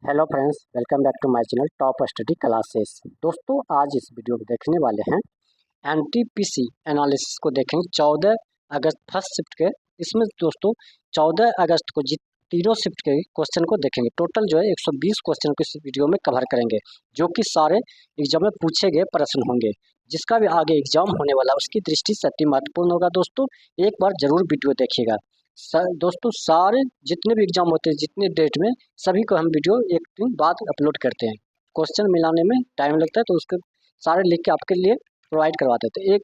Hello friends, welcome back to my channel top study classes. दोस्तों, आज इस video में देखने वाले हैं एनटीपीसी एनालिसिस को देखेंगे 14 अगस्त फर्स्ट शिफ्ट के। इसमें दोस्तों 14 अगस्त को तीनों शिफ्ट के क्वेश्चन को देखेंगे। टोटल जो है 120 क्वेश्चन को इस वीडियो में कवर करेंगे, जो कि सारे एग्जाम में पूछे गए प्रश्न होंगे। जिसका भी आगे एग्जाम होने वाला उसकी दृष्टि से अति महत्वपूर्ण होगा। दोस्तों, एक बार जरूर वीडियो देखिएगा। दोस्तों, सारे जितने भी एग्जाम होते हैं जितने डेट में, सभी को हम वीडियो एक दिन बाद अपलोड करते हैं। क्वेश्चन मिलाने में टाइम लगता है तो उसके सारे लिख के आपके लिए प्रोवाइड करवा देते हैं।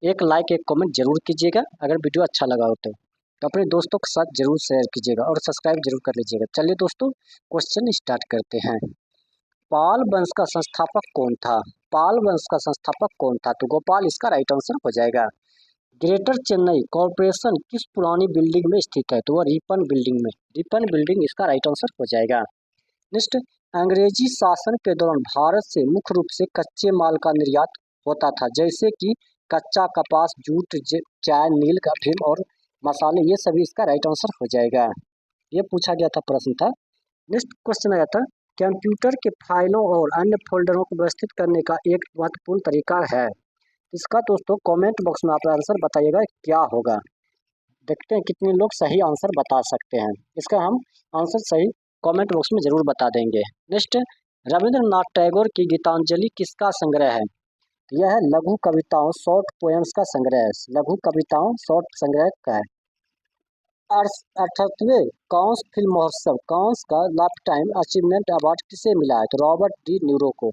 एक लाइक एक कमेंट जरूर कीजिएगा अगर वीडियो अच्छा लगा हो तो अपने दोस्तों के साथ जरूर शेयर कीजिएगा और सब्सक्राइब जरूर कर लीजिएगा। चलिए दोस्तों, क्वेश्चन स्टार्ट करते हैं। पाल वंश का संस्थापक कौन था? पाल वंश का संस्थापक कौन था? तो गोपाल इसका राइट आंसर हो जाएगा। ग्रेटर चेन्नई कॉरपोरेशन किस पुरानी बिल्डिंग में स्थित है? तो वह रिपन बिल्डिंग में। रिपन बिल्डिंग इसका राइट आंसर हो जाएगा। नेक्स्ट, अंग्रेजी शासन के दौरान भारत से मुख्य रूप से कच्चे माल का निर्यात होता था, जैसे कि कच्चा कपास, जूट, चाय, नील, अफीम और मसाले। ये सभी इसका राइट आंसर हो जाएगा। ये पूछा गया था, प्रश्न था। नेक्स्ट क्वेश्चन आया था, कंप्यूटर के फाइलों और अन्य फोल्डरों को व्यवस्थित करने का एक महत्वपूर्ण तरीका है। इसका दोस्तों कमेंट बॉक्स में आप आंसर बताइएगा क्या होगा। देखते हैं कितने लोग सही आंसर बता सकते हैं। इसका हम आंसर सही कमेंट बॉक्स में जरूर बता देंगे। नेक्स्ट, रविंद्रनाथ टैगोर की गीतांजलि किसका संग्रह है? यह है लघु कविताओं शॉर्ट पोएम्स का संग्रह है। लघु कविताओं शॉर्ट संग्रह का है। 68वें कांस फिल्म महोत्सव कांस का लाइफ टाइम अचीवमेंट अवार्ड किसे मिला है? तो रॉबर्ट डी नीरो को।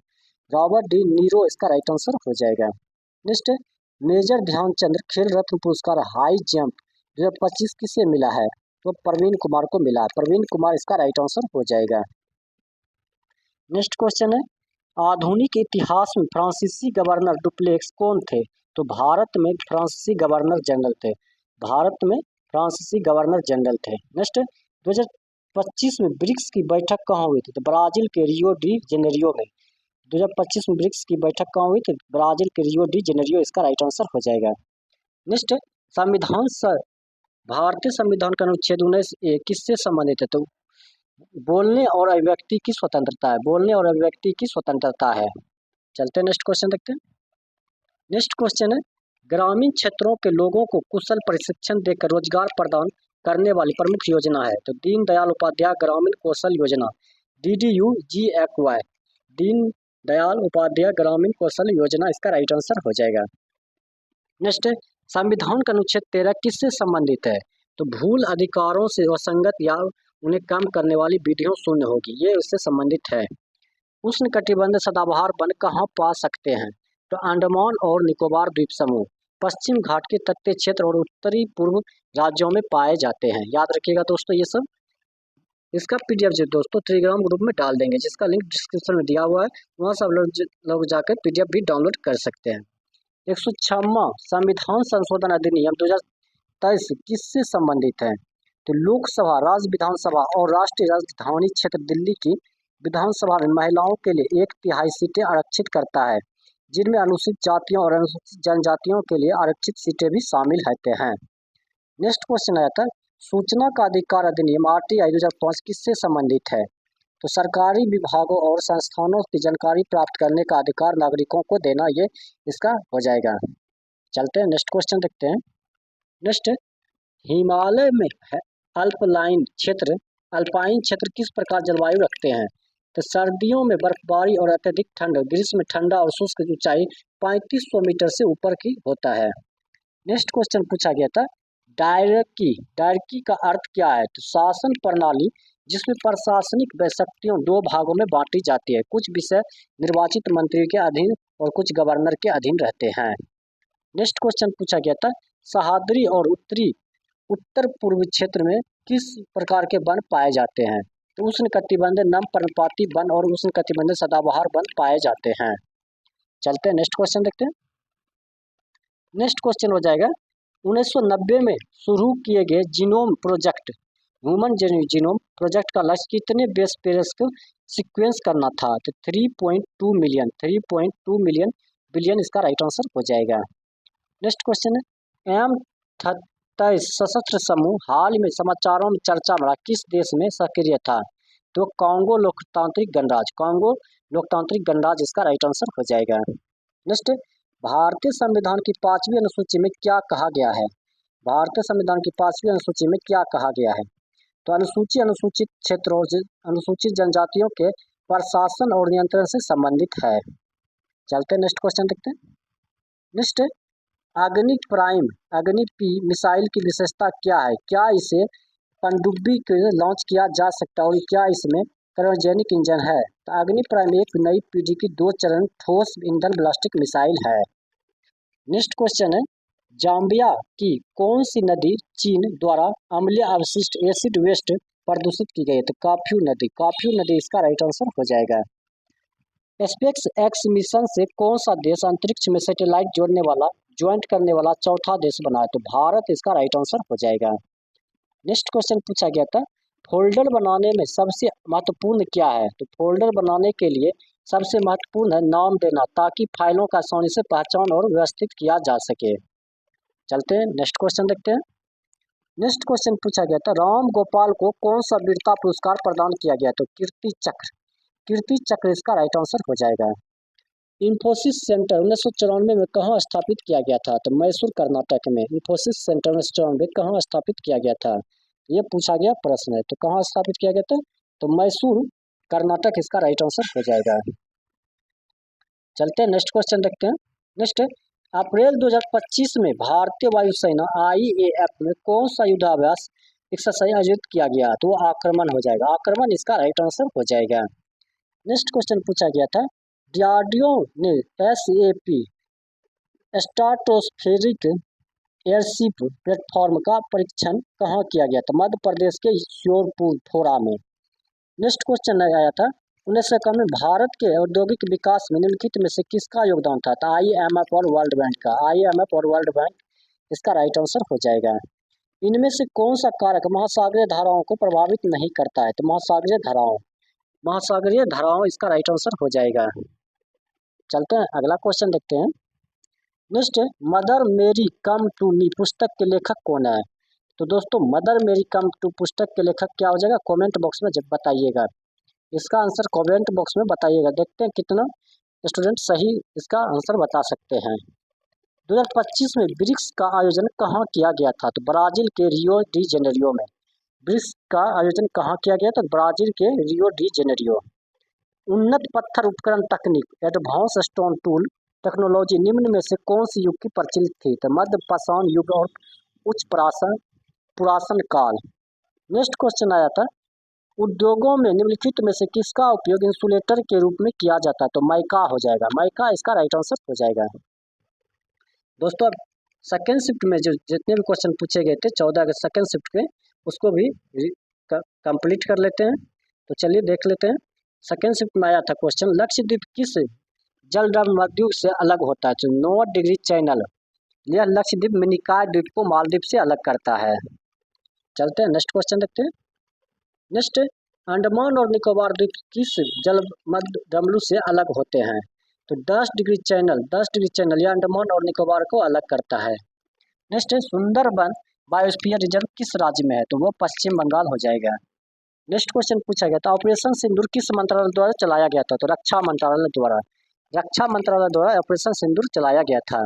रॉबर्ट डी नीरो इसका राइट आंसर हो जाएगा। नेक्स्ट, मेजर ध्यानचंद खेल रत्न पुरस्कार हाई जंप 2025 किसे मिला है? तो प्रवीण कुमार को मिला है। प्रवीण कुमार इसका राइट आंसर हो जाएगा। नेक्स्ट क्वेश्चन है, आधुनिक इतिहास में फ्रांसीसी गवर्नर डुप्लेक्स कौन थे? तो भारत में फ्रांसीसी गवर्नर जनरल थे। भारत में फ्रांसीसी गवर्नर जनरल थे। नेक्स्ट, 2025 में ब्रिक्स की बैठक कहाँ हुई थी? तो ब्राजील के रियो डी जेनेरियो में। 2025 में ब्रिक्स की बैठक कहाँ हुई थी? ब्राजील के रियो डी जेनेरियो इसका राइट आंसर हो जाएगा। नेक्स्ट, भारतीय संविधान का अनुच्छेद 19A किससे संबंधित है? तो बोलने और अभिव्यक्ति की स्वतंत्रता है। बोलने और अभिव्यक्ति की स्वतंत्रता है। चलते हैं नेक्स्ट क्वेश्चन देखते हैं। नेक्स्ट क्वेश्चन है, ग्रामीण क्षेत्रों के लोगों को कुशल प्रशिक्षण देकर रोजगार प्रदान करने वाली प्रमुख योजना है। तो दीनदयाल उपाध्याय ग्रामीण कौशल योजना, DDU-GFY, दीन दयाल उपाध्याय ग्रामीण कौशल योजना इसका राइट आंसर हो जाएगा। नेक्स्ट, संविधान का अनुच्छेद 13 किससे संबंधित है? तो भूल अधिकारों से असंगत या उन्हें कम करने वाली विधियों शून्य होगी। ये उससे संबंधित है। उष्ण कटिबंध सदाबहार वन कहाँ पा सकते हैं? तो अंडमान और निकोबार द्वीप समूह, पश्चिम घाट के तटीय क्षेत्र और उत्तरी पूर्व राज्यों में पाए जाते हैं। याद रखिएगा दोस्तों ये सब। इसका PDF जो दोस्तों टेलीग्राम ग्रुप में डाल देंगे, जिसका लिंक डिस्क्रिप्शन में दिया हुआ है। वहाँ सब लोग जाकर PDF भी डाउनलोड कर सकते हैं। 106वां संविधान संशोधन अधिनियम 2023 किससे संबंधित है? तो लोकसभा, राज्य विधानसभा और राष्ट्रीय राजधानी क्षेत्र दिल्ली की विधानसभा में महिलाओं के लिए 1/3 सीटें आरक्षित करता है, जिनमें अनुसूचित जातियों और अनुसूचित जनजातियों के लिए आरक्षित सीटें भी शामिल होते हैं। नेक्स्ट क्वेश्चन आया था, सूचना का अधिकार अधिनियम RTI 2005 किससे संबंधित है? तो सरकारी विभागों और संस्थानों की जानकारी प्राप्त करने का अधिकार नागरिकों को देना, ये इसका हो जाएगा। चलते हैं नेक्स्ट क्वेश्चन देखते हैं। नेक्स्ट, हिमालय में है अल्पाइन क्षेत्र किस प्रकार जलवायु रखते हैं? तो सर्दियों में बर्फबारी और अत्यधिक ठंड, ग्रीष्म में ठंडा और शुष्क, ऊंचाई 3500 मीटर से ऊपर की होता है। नेक्स्ट क्वेश्चन पूछा गया था, डायरकी का अर्थ क्या है? तो शासन प्रणाली जिसमें प्रशासनिक शक्तियां 2 भागों में बांटी जाती है। कुछ विषय निर्वाचित मंत्री के अधीन और कुछ गवर्नर के अधीन रहते हैं। नेक्स्ट क्वेश्चन पूछा गया था, सह्याद्री और उत्तर पूर्व क्षेत्र में किस प्रकार के वन पाए जाते हैं? तो उष्ण कटिबंधीय नम पर्णपाती वन और उष्ण कटिबंधीय सदाबहार वन पाए जाते हैं। चलते हैं नेक्स्ट क्वेश्चन देखते हैं। नेक्स्ट क्वेश्चन हो जाएगा, 1990 में शुरू किए गए genome project, human genome project का लक्ष्य कितने बेस पेयर्स को सीक्वेंस करना था? तो 3.2 मिलियन बिलियन इसका राइट आंसर हो जाएगा। नेक्स्ट क्वेश्चन है, M-23 सशस्त्र समूह हाल में समाचारों में चर्चा में किस देश में सक्रिय था? तो कांगो लोकतांत्रिक गणराज्य, कांगो लोकतांत्रिक गणराज्य इसका राइट आंसर हो जाएगा। नेक्स्ट, भारतीय संविधान की 5वीं अनुसूची में क्या कहा गया है? भारतीय संविधान की 5वीं अनुसूची में क्या कहा गया है? तो अनुसूचित क्षेत्रों, अनुसूचित जनजातियों के प्रशासन और नियंत्रण से संबंधित है। चलते नेक्स्ट क्वेश्चन देखते हैं। नेक्स्ट, अग्नि प्राइम, अग्नि पी मिसाइल की विशेषता क्या है? क्या इसे पनडुब्बी के लॉन्च किया जा सकता है और क्या इसमें क्रायोजेनिक इंजन है? तो अग्नि प्राइम एक नई पीढ़ी की 2 चरण ठोस ईंधन बैलिस्टिक मिसाइल है। नेक्स्ट क्वेश्चन है, जाम्बिया की कौन सी नदी चीन द्वारा अम्लीय अवशिष्ट एसिड वेस्ट प्रदूषित की गई है? तो काफ्यू नदी, काफ्यू नदी इसका राइट आंसर हो जाएगा। स्पेस एक्स मिशन से कौन सा देश अंतरिक्ष में सैटेलाइट जोड़ने वाला, ज्वाइंट करने वाला चौथा देश बना है? तो भारत इसका राइट आंसर हो जाएगा। नेक्स्ट क्वेश्चन पूछा गया था, फोल्डर बनाने में सबसे महत्वपूर्ण क्या है? तो फोल्डर बनाने के लिए सबसे महत्वपूर्ण है नाम देना, ताकि फाइलों का आसानी से पहचान और व्यवस्थित किया जा सके। चलते हैं नेक्स्ट क्वेश्चन देखते हैं। नेक्स्ट क्वेश्चन पूछा गया था, राम गोपाल को कौन सा वीरता पुरस्कार प्रदान किया गया? तो कीर्ति चक्र, कीर्ति चक्र इसका राइट आंसर हो जाएगा। इंफोसिस सेंटर 1994 में कहाँ स्थापित किया गया था? तो मैसूर कर्नाटक में। इंफोसिस सेंटर 1994 कहाँ स्थापित किया गया था? ये पूछा गया प्रश्न है, तो कहाँ स्थापित किया गया था? तो मैसूर कर्नाटक इसका राइट आंसर हो जाएगा। चलते हैं नेक्स्ट क्वेश्चन देखते हैं। नेक्स्ट, अप्रैल 2025 में भारतीय वायुसेना IAF में कौन सा युद्धाभ्यास एक्सरसाइज आयोजित किया गया? तो वो आक्रमण हो जाएगा, आक्रमण इसका राइट आंसर हो जाएगा। नेक्स्ट क्वेश्चन पूछा गया था, डीआरडीओ ने SAP स्ट्राटोस्फेरिक एयरशिप प्लेटफॉर्म का परीक्षण कहाँ किया गया था? मध्य प्रदेश के श्योरपुर फोरा में। नेक्स्ट क्वेश्चन आया था, 1991 में भारत के औद्योगिक विकास में निम्नलिखित में से किसका योगदान था? तो IMF और वर्ल्ड बैंक का, IMF और वर्ल्ड बैंक इसका राइट आंसर हो जाएगा। इनमें से कौन सा कारक महासागरीय धाराओं को प्रभावित नहीं करता है? तो महासागरीय धाराओं, महासागरीय धाराओं इसका राइट आंसर हो जाएगा। चलते हैं अगला क्वेश्चन देखते हैं। नेक्स्ट, मदर मेरी कम टू मी पुस्तक के लेखक कौन है? तो दोस्तों मदर मेरी कम टू पुस्तक के लेखक क्या हो जाएगा? कमेंट बॉक्स में जब बताइएगा, इसका आंसर कमेंट बॉक्स में बताइएगा। देखते हैं कितना स्टूडेंट सही इसका आंसर बता सकते हैं। 2025 में ब्रिक्स का आयोजन कहाँ किया गया था? तो ब्राजील के रियो डी जेनेरियो में। ब्रिक्स का आयोजन कहाँ किया गया? तो ब्राजील के रियो डी जेनेरियो। उन्नत पत्थर उपकरण तकनीक, एडवांस स्टोन टूल टेक्नोलॉजी निम्न में से कौन सी युग की प्रचलित थी? तो मध्य पाषाण युग और उच्च पुरातन काल। नेक्स्ट क्वेश्चन आया था, उद्योगों में निम्नलिखित में से किसका उपयोग इंसुलेटर के रूप में किया जाता है? तो माइका हो जाएगा, माइका इसका राइट आंसर हो जाएगा। दोस्तों अब सेकेंड शिफ्ट में जो जितने भी क्वेश्चन पूछे गए थे 14 के सेकेंड शिफ्ट पे, उसको भी कंप्लीट कर लेते हैं। तो चलिए देख लेते हैं। सेकेंड शिफ्ट में आया था क्वेश्चन, लक्षद्वीप किस जलवायु से अलग होता है? तो 9 डिग्री चैनल, यह लक्षद्वीप मिनिकॉय द्वीप को मालदीव से अलग करता है। चलते हैं नेक्स्ट क्वेश्चन देखते हैं। नेक्स्ट, अंडमान और निकोबार द्वीप किस जलमंडल से अलग होते हैं? तो 10 डिग्री चैनल, 10 डिग्री चैनल यह अंडमान और निकोबार को अलग करता है। नेक्स्ट है, सुंदरबन बायोस्फीयर रिजर्व किस राज्य में है? तो वो पश्चिम बंगाल हो जाएगा। नेक्स्ट क्वेश्चन पूछा गया था, ऑपरेशन सिंदूर किस मंत्रालय द्वारा चलाया गया था? तो रक्षा मंत्रालय द्वारा, रक्षा मंत्रालय द्वारा ऑपरेशन सिंदूर चलाया गया था।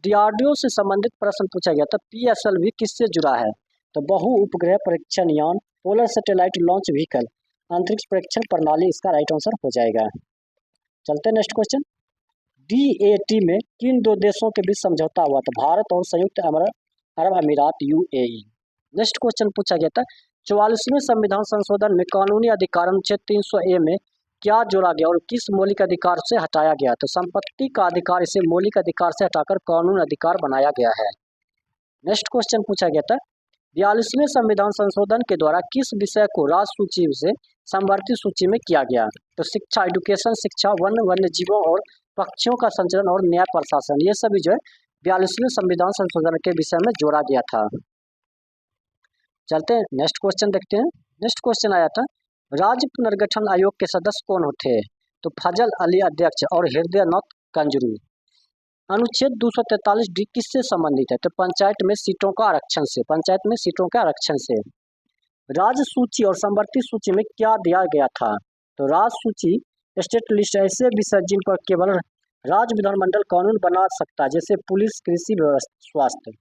डीआरडीओ से संबंधित प्रश्न पूछा गया था, PSLV किससे जुड़ा है? तो बहु उपग्रह परीक्षण यान, पोलर सैटेलाइट लॉन्च व्हीकल, अंतरिक्ष परीक्षण प्रणाली इसका राइट आंसर हो जाएगा। चलते नेक्स्ट क्वेश्चन, DAT में किन 2 देशों के बीच समझौता हुआ था? भारत और संयुक्त अरब अमीरात UAE। नेक्स्ट क्वेश्चन पूछा गया था, 44वें संविधान संशोधन में कानूनी अधिकार अनुच्छेद 300A में क्या जोड़ा गया और किस मौलिक अधिकार से हटाया गया? तो संपत्ति का अधिकार, इसे मौलिक अधिकार से हटाकर कानून अधिकार बनाया गया है। नेक्स्ट क्वेश्चन पूछा गया था, 42वें संविधान संशोधन के द्वारा किस विषय को राज्य सूची से समवर्ती सूची में किया गया? तो शिक्षा, एजुकेशन, शिक्षा, वन्य जीवों और पक्षियों का संचरण और न्याय प्रशासन, ये सभी जो है 42वें संविधान संशोधन के विषय में जोड़ा गया था। चलते हैं नेक्स्ट क्वेश्चन देखते हैं। नेक्स्ट क्वेश्चन आया था, राज्य पुनर्गठन आयोग के सदस्य कौन होते हैं? तो फजल अली अध्यक्ष और हृदयनाथ कंजरू। अनुच्छेद 243D किससे संबंधित है? तो पंचायत में सीटों का आरक्षण से, पंचायत में सीटों के आरक्षण से। राज्य सूची और समवर्ती सूची में क्या दिया गया था? तो राज्य सूची स्टेट लिस्ट ऐसे विषय जिन पर केवल राज्य विधानमंडल कानून बना सकता है, जैसे पुलिस, कृषि, स्वास्थ्य।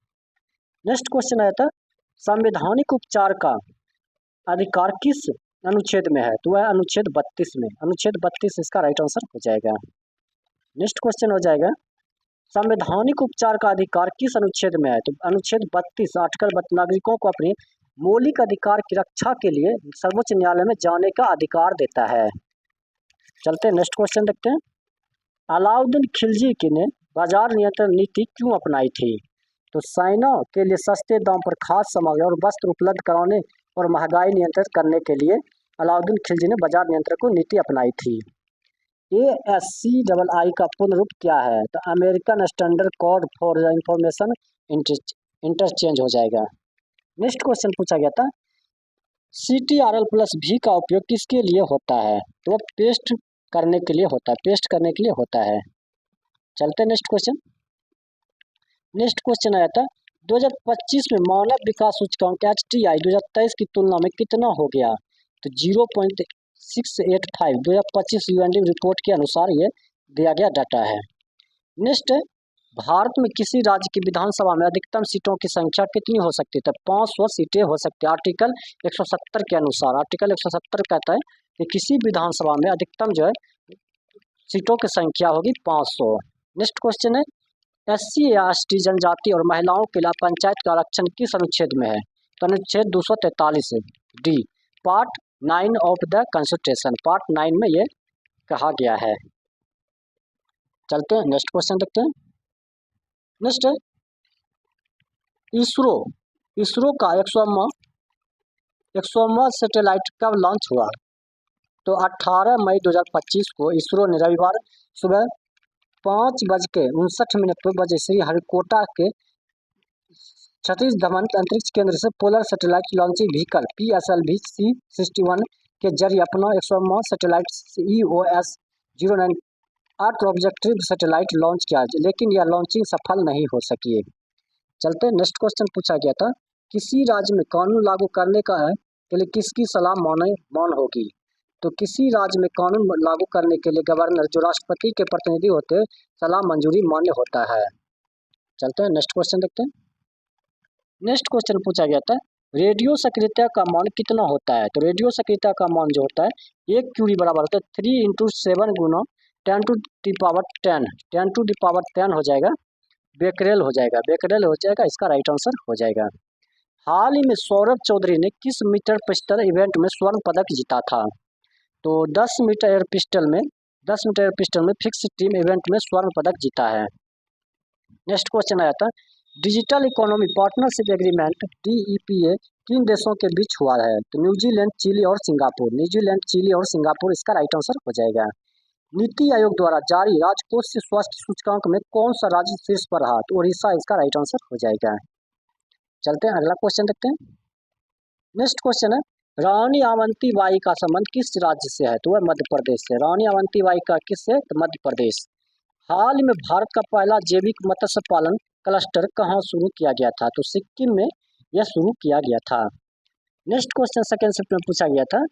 नेक्स्ट क्वेश्चन आया था, संवैधानिक उपचार का अधिकार किस अनुच्छेद में है? तो वह अनुच्छेद 32 में। अनुच्छेद 32 इसका राइट आंसर हो जाएगा। नेक्स्ट क्वेश्चन हो जाएगा, संवैधानिक उपचार का अधिकार किस अनुच्छेद में है? तो अनुच्छेद 32 आर्टिकल नागरिकों को अपने मौलिक अधिकार की रक्षा के लिए सर्वोच्च न्यायालय में जाने का अधिकार देता है। चलते हैं नेक्स्ट क्वेश्चन देखते हैं, अलाउद्दीन खिलजी ने बाजार नियंत्रण नीति क्यों अपनाई थी? तो सैनिकों के लिए सस्ते दाम पर खाद्य सामग्री और वस्त्र उपलब्ध कराने और महंगाई नियंत्रित करने के लिए अलाउद्दीन खिलजी ने बाजार नियंत्रण को नीति अपनाई थी। ASCII का पूर्ण रूप क्या है? तो American standard code for information interchange हो जाएगा। नेक्स्ट क्वेश्चन पूछा गया था, CTRL+V का उपयोग किसके लिए होता है? तो वह पेस्ट करने के लिए होता है, पेस्ट करने के लिए होता है। चलते हैं नेक्स्ट क्वेश्चन। नेक्स्ट क्वेश्चन आया था, 2025 में मानव विकास सूचकांक HTI 2023 की तुलना में कितना हो गया? तो 0.685 2025 UNDP रिपोर्ट के अनुसार ये दिया गया डाटा है। नेक्स्ट, भारत में किसी राज्य की विधानसभा में अधिकतम सीटों की संख्या कितनी हो सकती है? तो 500 सीटें हो सकती है, आर्टिकल 170 के अनुसार। आर्टिकल 170 कहता है कि किसी विधानसभा में अधिकतम जो है सीटों की संख्या होगी 500। नेक्स्ट क्वेश्चन है, SC या ST जनजाति और महिलाओं के लिए पंचायत का आरक्षण किस अनुच्छेद में है? तो अनुच्छेद 243 D part 9 of the constitution, part 9 में ये कहा गया है। चलते हैं नेक्स्ट क्वेश्चन देखते हैं। नेक्स्ट है, इसरो का 100वां सैटेलाइट कब लॉन्च हुआ? तो 18 मई 2025 को इसरो ने रविवार सुबह 5:59 पर बजे श्रीहरिकोटा के सतीश धवन अंतरिक्ष केंद्र से polar satellite launching vehicle PSLV C61 के जरिए अपना 100वां सैटेलाइट EOS 09 अर्थ ऑब्जेक्टिव सैटेलाइट लॉन्च किया, लेकिन यह लॉन्चिंग सफल नहीं हो सकी है। चलते नेक्स्ट क्वेश्चन पूछा गया था, किसी राज्य में कानून लागू करने का है के लिए किसकी सलाह मौन होगी? तो किसी राज्य में कानून लागू करने के लिए गवर्नर, जो राष्ट्रपति के प्रतिनिधि होते हैं, सलाह मंजूरी मान्य होता है। चलते हैं नेक्स्ट क्वेश्चन देखते हैं। नेक्स्ट क्वेश्चन पूछा गया था, रेडियो सक्रियता का मान कितना होता है? तो रेडियो सक्रियता का मान जो होता है 1 क्यूरी बराबर होता है 3 × 7 गुना 10⁻10 हो जाएगा, बेकरेल हो जाएगा, बेकरेल हो जाएगा, इसका राइट आंसर हो जाएगा। हाल ही में सौरभ चौधरी ने किस मीटर पिस्टल इवेंट में स्वर्ण पदक जीता था? तो 10 मीटर एयर पिस्टल में फिक्स टीम इवेंट में स्वर्ण पदक जीता है। नेक्स्ट क्वेश्चन आया था, digital economy partnership agreement DEPA किन देशों के बीच हुआ है? तो न्यूजीलैंड, चिली और सिंगापुर। न्यूजीलैंड, चिली और सिंगापुर, इसका राइट आंसर हो जाएगा। नीति आयोग द्वारा जारी राजकोषीय स्वास्थ्य सूचकांक में कौन सा राज्य शीर्ष पर रहा? तो ओडिशा, इसका राइट आंसर हो जाएगा। चलते हैं अगला क्वेश्चन देखते हैं। नेक्स्ट क्वेश्चन है, रानी अवंतीबाई का संबंध किस राज्य से है? तो वह मध्य प्रदेश से। रानी अवंतीबाई का किससे? तो मध्य प्रदेश। हाल में भारत का पहला जैविक मत्स्य पालन क्लस्टर कहाँ शुरू किया गया था? तो सिक्किम में यह शुरू किया गया था। नेक्स्ट क्वेश्चन सेकेंड शिफ्ट में पूछा गया था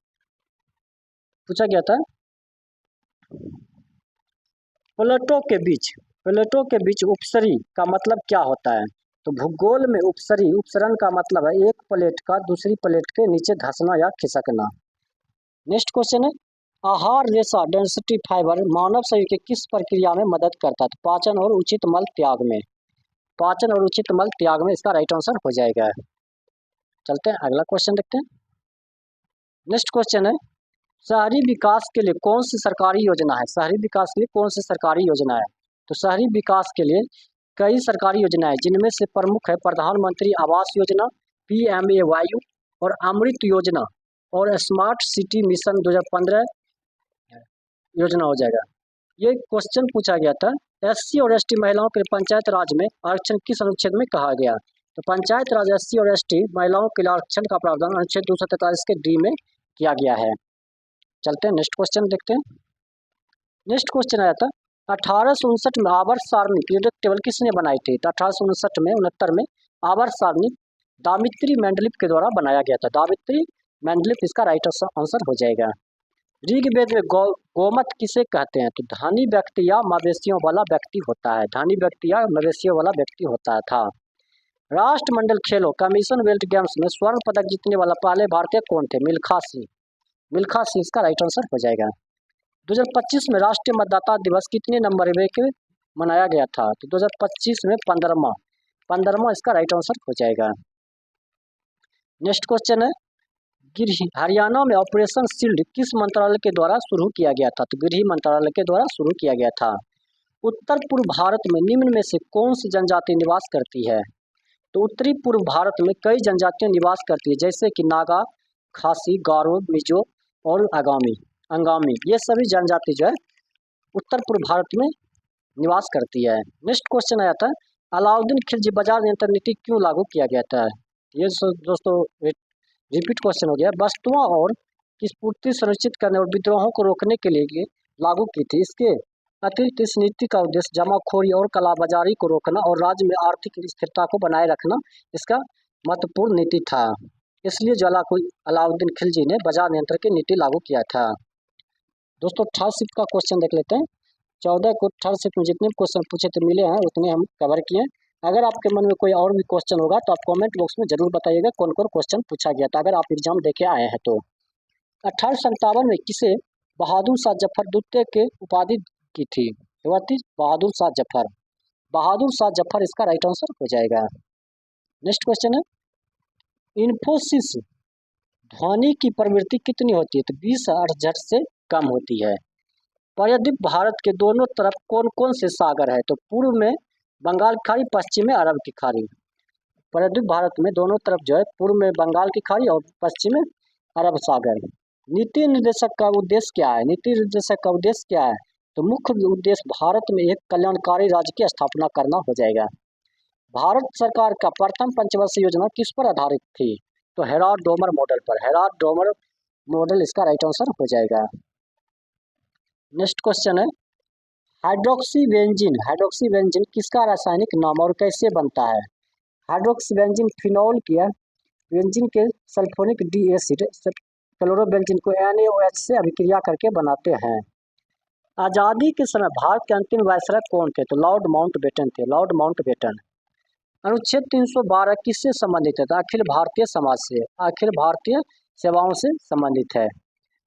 प्लेटों के बीच उपसरी का मतलब क्या होता है? तो भूगोल में उपसरण का मतलब है एक प्लेट का दूसरी प्लेट के नीचे धंसना या खिसकना। नेक्स्ट क्वेश्चन है, आहार रेशा डेंसिटी फाइबर मानव शरीर के किस प्रक्रिया में मदद करता है? तो पाचन और उचित मल त्याग में। पाचन और उचित मल त्याग में, इसका राइट आंसर हो जाएगा। चलते हैं अगला क्वेश्चन देखते हैं। नेक्स्ट क्वेश्चन है, शहरी विकास के लिए कौन सी सरकारी योजना है? शहरी विकास के लिए कौन सी सरकारी योजना है? तो शहरी विकास के लिए कई सरकारी योजनाएं, जिनमें से प्रमुख है प्रधानमंत्री आवास योजना, PMAY और अमृत योजना और स्मार्ट सिटी मिशन 2015 योजना हो जाएगा। ये क्वेश्चन पूछा गया था, SC और ST महिलाओं के पंचायत राज में आरक्षण किस अनुच्छेद में कहा गया? तो पंचायत राज SC और ST महिलाओं के लिए आरक्षण का प्रावधान अनुच्छेद 243 के D में किया गया है। चलते हैं नेक्स्ट क्वेश्चन देखते हैं। नेक्स्ट क्वेश्चन आया था, 1859 में आवर्त सारणी पीरियडिक टेबल किसने बनाई थी? तो 1859 में 69 में आवर्त सारणी दामित्री मेंडलीफ के द्वारा बनाया गया था। दामित्री मैंडलिप इसका राइट आंसर हो जाएगा। ऋग्वेद में गोमत किसे कहते हैं? तो धनी व्यक्ति या मवेशियों वाला व्यक्ति होता है, धनी व्यक्ति या मवेशियों वाला व्यक्ति होता था। राष्ट्रमंडल खेलों कॉमनवेल्थ गेम्स में स्वर्ण पदक जीतने वाला पहले भारतीय कौन थे? मिल्खा सिंह, मिल्खा सिंह इसका राइट आंसर हो जाएगा। 2025 में राष्ट्रीय मतदाता दिवस कितने नंबर में मनाया गया था? तो 2025 में 15वां इसका राइट आंसर हो जाएगा। नेक्स्ट क्वेश्चन है, हरियाणा में ऑपरेशन शील्ड किस मंत्रालय के द्वारा शुरू किया गया था? तो गृह मंत्रालय के द्वारा शुरू किया गया था। उत्तर पूर्व भारत में निम्न में से कौन सी जनजाति निवास करती है? तो उत्तरी पूर्व भारत में कई जनजातियां निवास करती है, जैसे कि नागा, खासी, गारो, मिजो और अंगामी, ये सभी जनजाति जो है उत्तर पूर्व भारत में निवास करती है। नेक्स्ट क्वेश्चन आया था, अलाउद्दीन खिलजी बाजार नियंत्रण नीति क्यों लागू किया गया था? ये दोस्तों रिपीट क्वेश्चन हो गया। वस्तुओं और की पूर्ति सुनिश्चित करने और विद्रोहों को रोकने के लिए लागू की थी। इसके अतिरिक्त इस नीति का उद्देश्य जमाखोरी और कालाबाजारी को रोकना और राज्य में आर्थिक स्थिरता को बनाए रखना इसका महत्वपूर्ण नीति था। इसलिए जो अलाउद्दीन खिलजी ने बाजार नियंत्रण की नीति लागू किया था। दोस्तों थर्ड शिफ्ट का क्वेश्चन देख लेते हैं। 14 को थर्ड शिफ्ट में जितने क्वेश्चन पूछे थे मिले हैं उतने हम कवर किए। अगर आपके मन में कोई और भी क्वेश्चन होगा तो आप कमेंट बॉक्स में जरूर बताइएगा कौन कौन क्वेश्चन पूछा गया था, अगर आप एग्जाम देके आए हैं तो। 1857 में किसे बहादुर शाह जफर द्वितीय के उपाधि की थी? बहादुर शाह जफर, बहादुर शाह जफर इसका राइट आंसर हो जाएगा। नेक्स्ट क्वेश्चन है, इन्फोसिस ध्वनि की प्रवृत्ति कितनी होती है? तो 20 हर्ट्ज से कम होती है। प्रायद्वीप भारत के दोनों तरफ कौन कौन से सागर है? तो पूर्व में बंगाल की खाड़ी, पश्चिम में अरब की खाड़ी। प्रायद्वीप भारत में दोनों तरफ जो है पूर्व में बंगाल की खाड़ी और पश्चिम में अरब सागर। नीति निर्देशक का उद्देश्य क्या है? नीति निर्देशक का उद्देश्य क्या है? तो मुख्य उद्देश्य भारत में एक कल्याणकारी राज्य की स्थापना करना हो जाएगा। भारत सरकार का प्रथम पंचवर्षीय योजना किस पर आधारित थी? तो हेराल्ड डोमर मॉडल पर, हेराल्ड डोमर मॉडल इसका राइट आंसर हो जाएगा। नेक्स्ट क्वेश्चन है, हाइड्रोक्सी बेंजीन किसका रासायनिक नाम और कैसे बनता है? हाइड्रोक्सी बेंजीन फिनॉल किया बेंजीन के सल्फोनिक डी एसिड क्लोरोबेंजीन को NaOH से अभिक्रिया करके बनाते हैं। आज़ादी के समय भारत के अंतिम वायसराय कौन थे? तो लॉर्ड माउंटबेटन थे, लॉर्ड माउंटबेटन। अनुच्छेद 312 किससे संबंधित है? तो अखिल भारतीय समाज से, अखिल भारतीय सेवाओं से संबंधित है।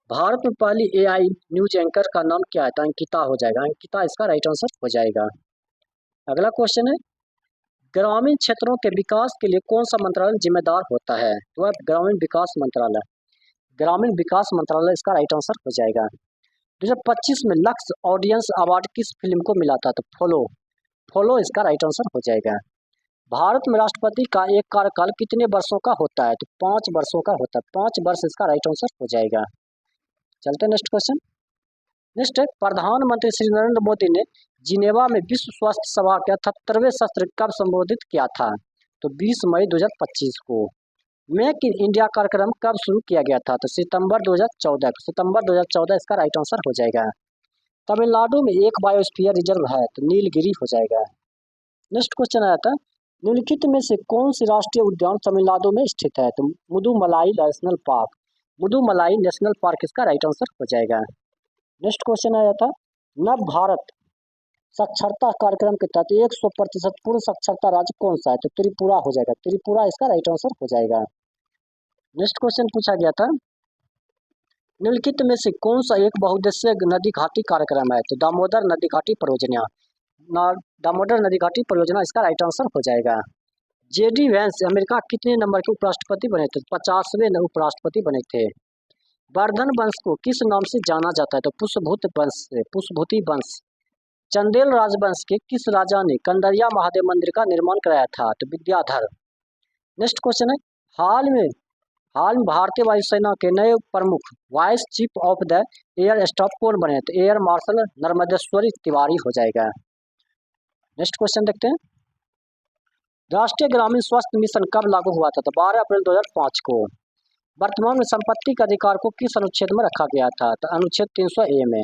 भारत में पहली AI न्यूज एंकर का नाम क्या है? तो अंकिता हो जाएगा, अंकिता इसका राइट आंसर हो जाएगा। अगला क्वेश्चन है, ग्रामीण क्षेत्रों के विकास के लिए कौन सा मंत्रालय जिम्मेदार होता है? तो ग्रामीण विकास मंत्रालय, ग्रामीण विकास मंत्रालय इसका राइट आंसर हो जाएगा। 2025 में लक्स ऑडियंस अवार्ड किस फिल्म को मिला था? तो फॉलो इसका राइट आंसर हो जाएगा। भारत में राष्ट्रपति का एक कार्यकाल कितने वर्षों का होता है? तो 5 वर्षों का होता है, 5 वर्ष इसका राइट आंसर हो जाएगा। चलते नेक्स्ट क्वेश्चन। नेक्स्ट है, प्रधानमंत्री श्री नरेंद्र मोदी ने जिनेवा में विश्व स्वास्थ्य सभा के 78वें सत्र कब संबोधित किया था? तो 20 मई 2025 को। मेक इन इंडिया कार्यक्रम कब शुरू किया गया था? तो सितंबर 2014 इसका राइट आंसर हो जाएगा। तमिलनाडु में एक बायोस्फीयर रिजर्व है, तो नीलगिरी हो जाएगा। नेक्स्ट क्वेश्चन आया था, निम्नलिखित में से कौन सी राष्ट्रीय उद्यान तमिलनाडु में स्थित है? तो Mudumalai national park, Mudumalai national park इसका राइट आंसर हो जाएगा। नेक्स्ट क्वेश्चन आया था, नव भारत साक्षरता कार्यक्रम के तहत 100% पूर्ण साक्षरता राज्य कौन सा है? तो त्रिपुरा हो जाएगा, त्रिपुरा इसका राइट आंसर हो जाएगा। नेक्स्ट क्वेश्चन पूछा गया था, निम्नलिखित में से कौन सा एक बहुउद्देशीय नदी घाटी कार्यक्रम है? तो दामोदर नदी घाटी परियोजना, दामोदर नदी घाटी परियोजना इसका राइट आंसर हो जाएगा। JD वैंस अमेरिका कितने नंबर के उपराष्ट्रपति बने थे? 50वें उपराष्ट्रपति बने थे। वर्धन वंश को किस नाम से जाना जाता है? तो पुष्पभूति वंश। चंदेल राजवंश के किस राजा ने कंदरिया महादेव मंदिर का निर्माण कराया था? तो विद्याधर। नेक्स्ट क्वेश्चन है, हाल में भारतीय वायुसेना के नए प्रमुख vice chief of the air staff कौन बने? तो एयर मार्शल नर्मदेश्वरी तिवारी हो जाएगा। नेक्स्ट क्वेश्चन देखते हैं, राष्ट्रीय ग्रामीण स्वास्थ्य मिशन कब लागू हुआ था? तो 12 अप्रैल 2005 को। वर्तमान में संपत्ति के अधिकार को किस अनुच्छेद में रखा गया था? तो अनुच्छेद 300A में।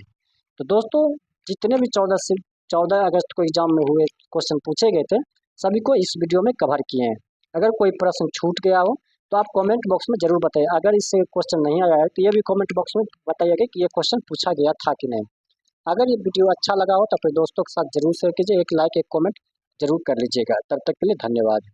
तो दोस्तों जितने भी 14 अगस्त को एग्जाम में हुए क्वेश्चन पूछे गए थे सभी को इस वीडियो में कवर किए हैं। अगर कोई प्रश्न छूट गया हो तो आप कमेंट बॉक्स में ज़रूर बताइए। अगर इससे क्वेश्चन नहीं आया है तो ये भी कमेंट बॉक्स में बताइएगा कि ये क्वेश्चन पूछा गया था कि नहीं। अगर ये वीडियो अच्छा लगा हो तो अपने दोस्तों के साथ ज़रूर शेयर कीजिए। एक लाइक एक कमेंट ज़रूर कर लीजिएगा। तब तक के लिए धन्यवाद।